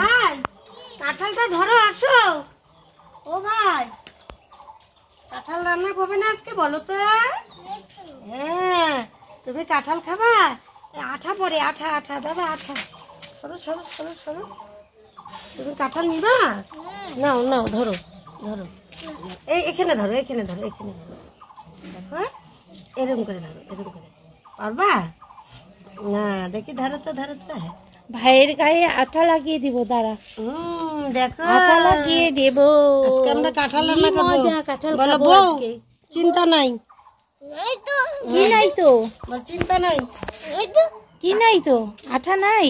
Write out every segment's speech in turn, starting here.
ভাই কাঁঠালটা ধরো, আসো। ও ভাই, কাঁঠাল রান্না করবে না আজকে, বলো তো? হ্যাঁ, তুমি কাঁঠাল খাবা? আঠা পড়ে, আঠা আঠা দাদা, আঠা। সরো সরো সরো সরো। তুমি কাঁঠাল নিবা? নাও নাও, ধরো ধরো, এই এখানে ধরো, এখানে ধরো, এখানে ধরো। দেখো, এরকম করে ধরো, এরকম করে। পারবা না? দেখি, ধরো তো, ধরো তো। ভাইয়ের গায়ে আঠা লাগিয়ে দিব, দাঁড়া। দেখো, আঠা লাগিয়ে দেব। আজকে আমরা কাঁঠাল রান্না করব। মজা, কাঁঠাল বলো খাবো বউ, আজকে। চিন্তা নাই। কি নাই তো? বল চিন্তা নাই। কি নাই তো? আঠা নাই,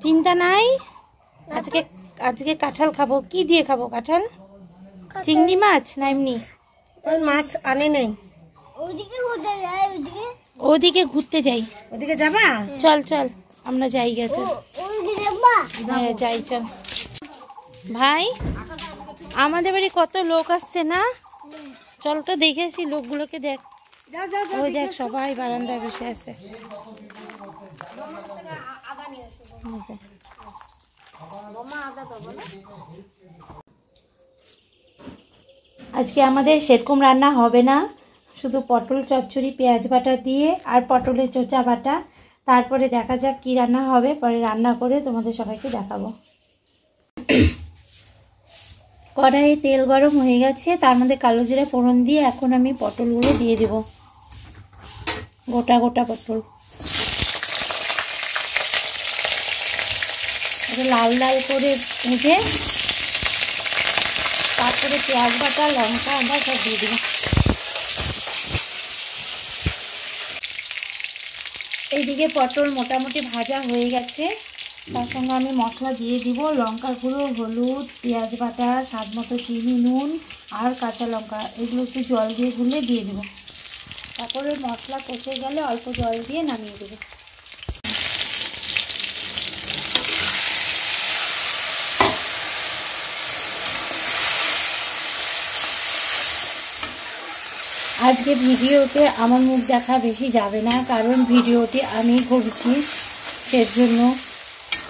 চিন্তা নাই। আজকে আজকে কাঁঠাল খাবো। কি দিয়ে খাবো কাঁঠাল? চিংড়ি মাছ না এমনি? ওই মাছ আনে নাই। ওদিকে ঘুরতে যাই। ওদিকে যাবা? চল চল, আমরা যাই গেছে। হ্যাঁ যাই, চল। ভাই, আমাদের বাড়ি কত লোক আসছে না? চল তো দেখে আসি লোকগুলোকে। দেখ, ওই দেখ, সবাই বারান্দায় বসে আছে। আজকে আমাদের সেরকম রান্না হবে না, শুধু পটল চচ্চড়ি পেঁয়াজ বাটা দিয়ে আর পটলের চোচা বাটা। তারপরে দেখা যাক কি রান্না হবে, পরে রান্না করে তোমাদের সবাইকে দেখাবো। কড়াইয়ে তেল গরম হয়ে গেছে, তার মধ্যে কালো জিরা ফোড়ন দিয়ে এখন আমি পটলগুলো দিয়ে দেব। গোটা গোটা পটল লাল লাল করে ভেজে তারপরে পেঁয়াজ বাটা, লঙ্কা, আদা সব দিয়ে দেব। এইদিকে পটল মোটামুটি ভাজা হয়ে গেছে, তার সঙ্গে আমি মশলা দিয়ে দিব। লঙ্কা গুঁড়ো, হলুদ, পেঁয়াজ বাটা, স্বাদ মতো চিনি, নুন আর কাঁচা লঙ্কা, এগুলো একটু জল দিয়ে গুলে দিয়ে দেবো। তারপরে মশলা কষে গেলে অল্প জল দিয়ে নামিয়ে দেবো। আজকে ভিডিওতে আমার মুখ দেখা বেশি যাবে না, কারণ ভিডিওটি আমি করছি, সেজন্য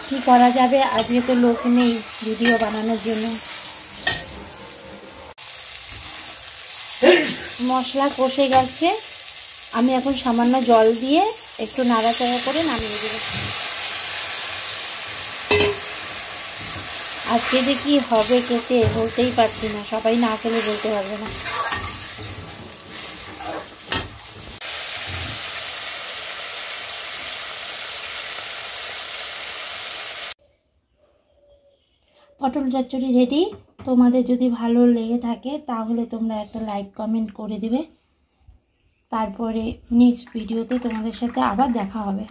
কি করা যাবে, আজকে তো লোক নেই ভিডিও বানানোর জন্য। মশলা কষে গেছে, আমি এখন সামান্য জল দিয়ে একটু নাড়াচাড়া করে নামিয়ে দেব। আজকে যে কি হবে খেতে বলতেই পারছি না, সবাই না খেলে বলতে পারবে না। পটল চচ্চড়ি রেডি। তোমাদের যদি ভালো লেগে থাকে তাহলে তোমরা একটা লাইক কমেন্ট করে দিবে। তারপরে নেক্সট ভিডিওতে তোমাদের সাথে আবার দেখা হবে।